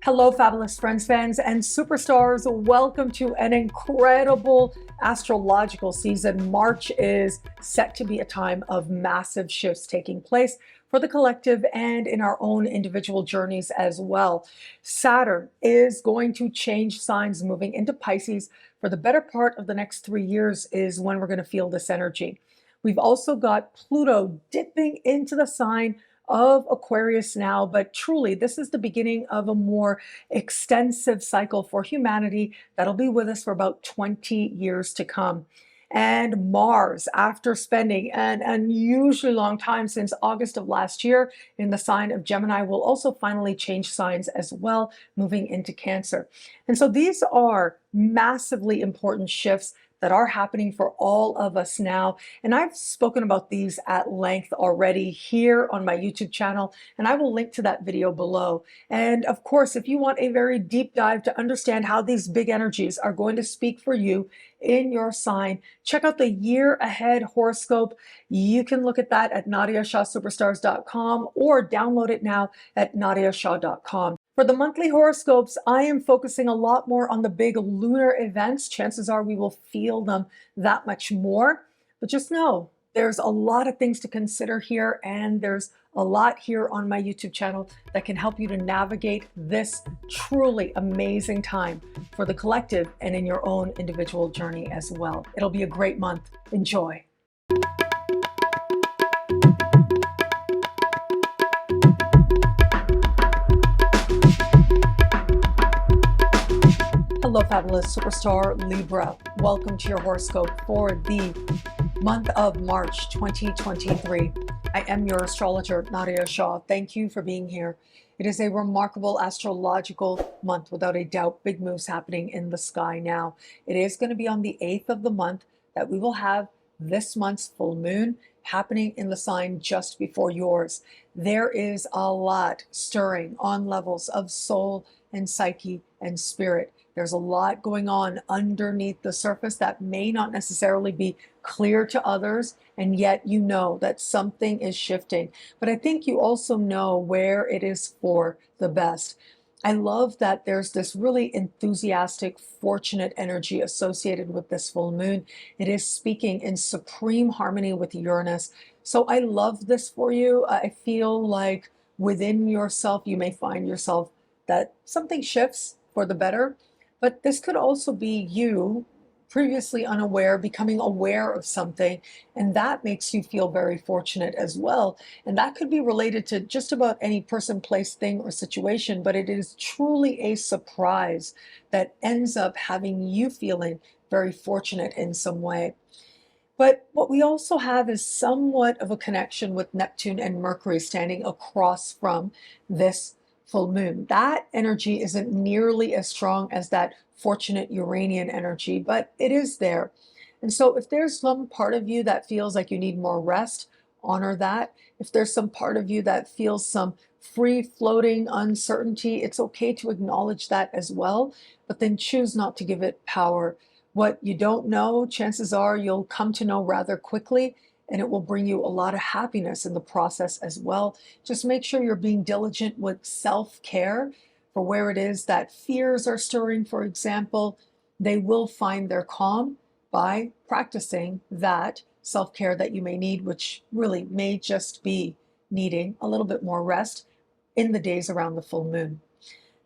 Hello, fabulous friends, fans, and superstars. Welcome to an incredible astrological season. March is set to be a time of massive shifts taking place for the collective and in our own individual journeys as well. Saturn is going to change signs moving into Pisces for the better part of the next 3 years is when we're going to feel this energy. We've also got Pluto dipping into the sign of Aquarius now, but truly this is the beginning of a more extensive cycle for humanity that'll be with us for about 20 years to come. And Mars, after spending an unusually long time since August of last year in the sign of Gemini, will also finally change signs as well, moving into Cancer. And so these are massively important shifts that are happening for all of us now. And I've spoken about these at length already here on my YouTube channel, and I will link to that video below. And of course, if you want a very deep dive to understand how these big energies are going to speak for you in your sign, check out the year ahead horoscope. You can look at that at NadiyaShahSuperstars.com or download it now at NadiyaShah.com. For the monthly horoscopes, I am focusing a lot more on the big lunar events. Chances are we will feel them that much more. But just know there's a lot of things to consider here, and there's a lot here on my YouTube channel that can help you to navigate this truly amazing time for the collective and in your own individual journey as well. It'll be a great month. Enjoy. Hello, fabulous superstar Libra. Welcome to your horoscope for the month of March 2023. I am your astrologer, Nadiya Shah. Thank you for being here. It is a remarkable astrological month, without a doubt. Big moves happening in the sky now. It is going to be on the 8th of the month that we will have this month's full moon happening in the sign just before yours. There is a lot stirring on levels of soul and psyche and spirit. There's a lot going on underneath the surface that may not necessarily be clear to others, and yet you know that something is shifting. But I think you also know where it is for the best. I love that there's this really enthusiastic, fortunate energy associated with this full moon. It is speaking in supreme harmony with Uranus. So I love this for you. I feel like within yourself, you may find yourself that something shifts for the better. But this could also be you, previously unaware, becoming aware of something, and that makes you feel very fortunate as well. And that could be related to just about any person, place, thing, or situation, but it is truly a surprise that ends up having you feeling very fortunate in some way. But what we also have is somewhat of a connection with Neptune and Mercury standing across from this full moon. That energy isn't nearly as strong as that fortunate Uranian energy, but it is there. And so if there's some part of you that feels like you need more rest, honor that. If there's some part of you that feels some free floating uncertainty, it's okay to acknowledge that as well, but then choose not to give it power. What you don't know, chances are you'll come to know rather quickly, and it will bring you a lot of happiness in the process as well. Just make sure you're being diligent with self-care for where it is that fears are stirring, for example. They will find their calm by practicing that self-care that you may need, which really may just be needing a little bit more rest in the days around the full moon.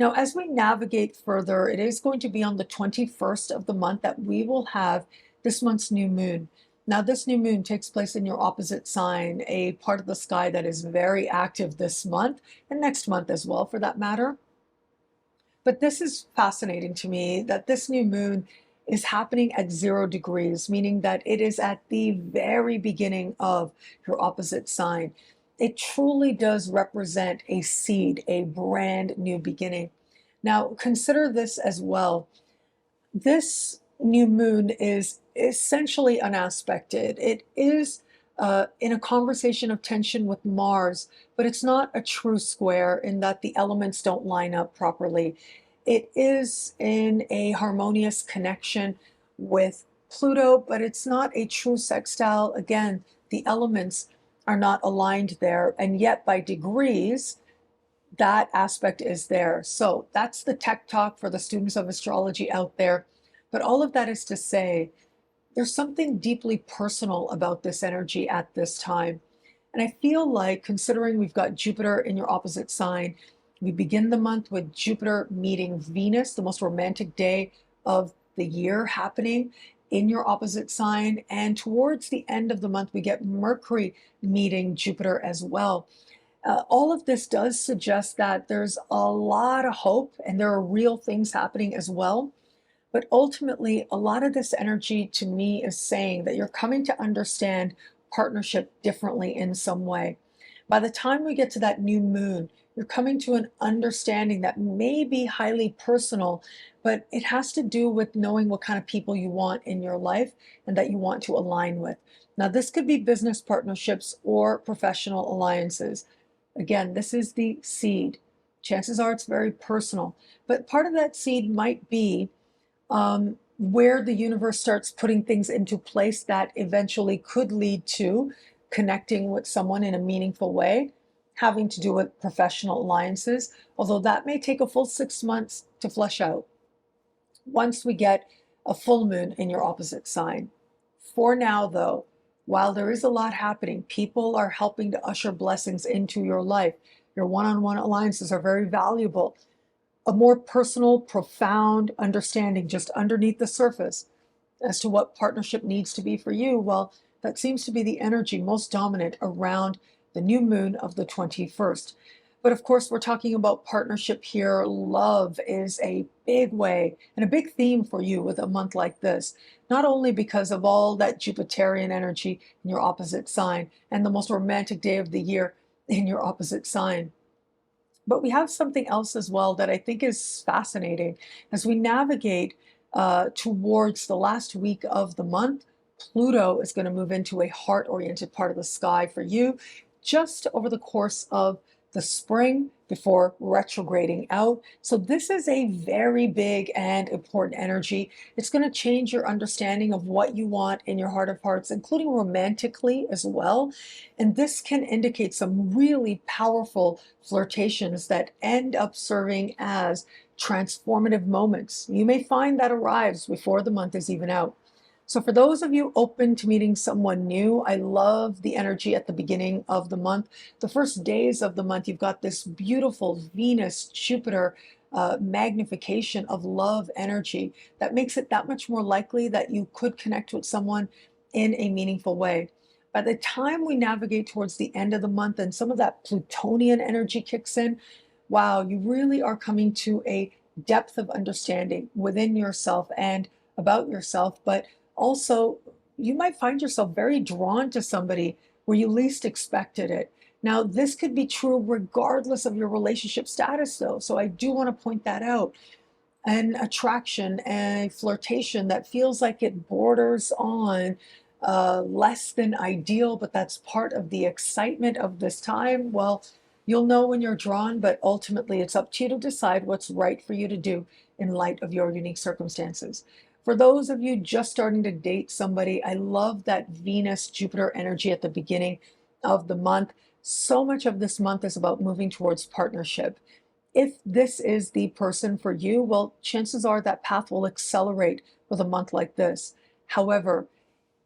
Now, as we navigate further, it is going to be on the 21st of the month that we will have this month's new moon. Now, this new moon takes place in your opposite sign, a part of the sky that is very active this month and next month as well, for that matter. But this is fascinating to me that this new moon is happening at 0 degrees, meaning that it is at the very beginning of your opposite sign. It truly does represent a seed, a brand new beginning. Now, consider this as well. This new moon is essentially unaspected. It is in a conversation of tension with Mars, but it's not a true square in that the elements don't line up properly. It is in a harmonious connection with Pluto, but it's not a true sextile. Again, the elements are not aligned there, and yet by degrees, that aspect is there. So that's the tech talk for the students of astrology out there. But all of that is to say, there's something deeply personal about this energy at this time. And I feel like, considering we've got Jupiter in your opposite sign, we begin the month with Jupiter meeting Venus, the most romantic day of the year happening in your opposite sign. And towards the end of the month, we get Mercury meeting Jupiter as well. All of this does suggest that there's a lot of hope and there are real things happening as well. But ultimately, a lot of this energy to me is saying that you're coming to understand partnership differently in some way. By the time we get to that new moon, you're coming to an understanding that may be highly personal, but it has to do with knowing what kind of people you want in your life and that you want to align with. Now, this could be business partnerships or professional alliances. Again, this is the seed. Chances are it's very personal, but part of that seed might be where the universe starts putting things into place that eventually could lead to connecting with someone in a meaningful way, having to do with professional alliances, although that may take a full 6 months to flesh out once we get a full moon in your opposite sign. For now, though, while there is a lot happening, people are helping to usher blessings into your life. Your one-on-one alliances are very valuable. A more personal, profound understanding just underneath the surface as to what partnership needs to be for you, well, that seems to be the energy most dominant around the new moon of the 21st. But of course, we're talking about partnership here. Love is a big way and a big theme for you with a month like this, not only because of all that Jupiterian energy in your opposite sign and the most romantic day of the year in your opposite sign, but we have something else as well that I think is fascinating. As we navigate towards the last week of the month, Pluto is going to move into a heart-oriented part of the sky for you just over the course of the spring before retrograding out. So this is a very big and important energy. It's going to change your understanding of what you want in your heart of hearts, including romantically as well. And this can indicate some really powerful flirtations that end up serving as transformative moments. You may find that arrives before the month is even out. So for those of you open to meeting someone new, I love the energy at the beginning of the month. The first days of the month, you've got this beautiful Venus, Jupiter magnification of love energy that makes it that much more likely that you could connect with someone in a meaningful way. By the time we navigate towards the end of the month and some of that Plutonian energy kicks in, wow, you really are coming to a depth of understanding within yourself and about yourself, but also, you might find yourself very drawn to somebody where you least expected it. Now, this could be true regardless of your relationship status, though. So I do want to point that out. An attraction, a flirtation that feels like it borders on less than ideal, but that's part of the excitement of this time. Well, you'll know when you're drawn, but ultimately it's up to you to decide what's right for you to do in light of your unique circumstances. For those of you just starting to date somebody, I love that Venus-Jupiter energy at the beginning of the month. So much of this month is about moving towards partnership. If this is the person for you, well, chances are that path will accelerate with a month like this. However,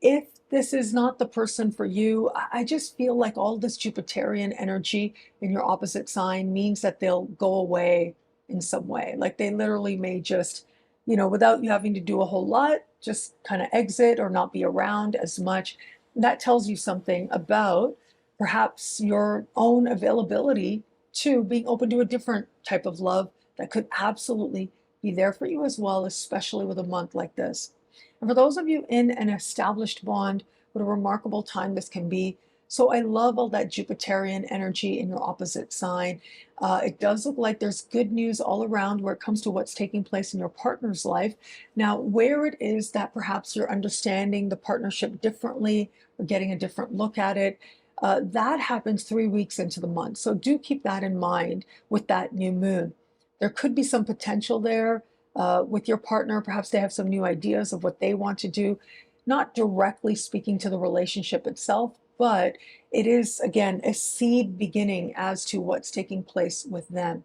if this is not the person for you, I just feel like all this Jupiterian energy in your opposite sign means that they'll go away in some way. Like they literally may just, without you having to do a whole lot, just kind of exit or not be around as much. That tells you something about perhaps your own availability to being open to a different type of love that could absolutely be there for you as well, especially with a month like this. And for those of you in an established bond, what a remarkable time this can be. So I love all that Jupiterian energy in your opposite sign. It does look like there's good news all around where it comes to what's taking place in your partner's life. Now, where it is that perhaps you're understanding the partnership differently or getting a different look at it, that happens 3 weeks into the month. So do keep that in mind with that new moon. There could be some potential there with your partner. Perhaps they have some new ideas of what they want to do, not directly speaking to the relationship itself, but it is, again, a seed beginning as to what's taking place with them.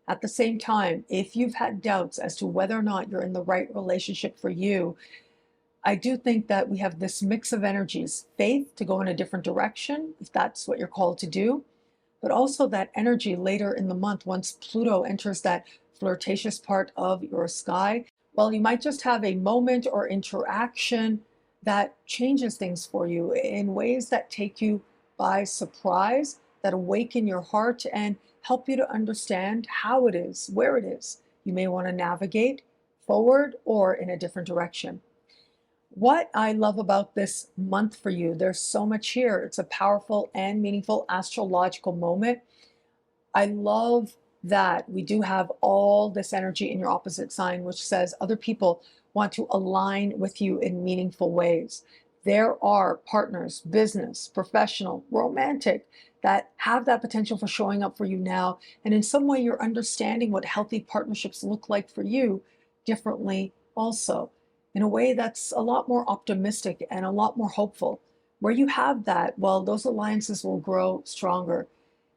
At the same time, if you've had doubts as to whether or not you're in the right relationship for you, I do think that we have this mix of energies, faith to go in a different direction, if that's what you're called to do, but also that energy later in the month, once Pluto enters that flirtatious part of your sky, well, you might just have a moment or interaction that changes things for you in ways that take you by surprise, that awaken your heart and help you to understand how it is, where it is. You may want to navigate forward or in a different direction. What I love about this month for you, there's so much here. It's a powerful and meaningful astrological moment. I love that we do have all this energy in your opposite sign, which says other people want to align with you in meaningful ways. There are partners, business, professional, romantic, that have that potential for showing up for you now. And in some way, you're understanding what healthy partnerships look like for you differently also, in a way that's a lot more optimistic and a lot more hopeful. Where you have that, well, those alliances will grow stronger.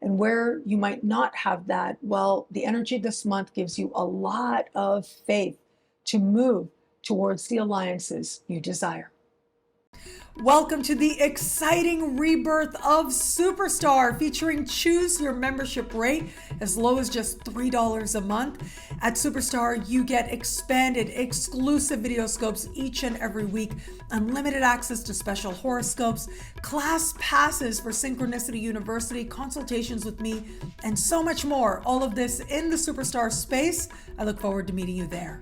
And where you might not have that, well, the energy this month gives you a lot of faith to move towards the alliances you desire. Welcome to the exciting rebirth of Superstar, featuring choose your membership rate as low as just $3 a month. At Superstar, you get expanded, exclusive video scopes each and every week, unlimited access to special horoscopes, class passes for Synchronicity University, consultations with me, and so much more. All of this in the Superstar space. I look forward to meeting you there.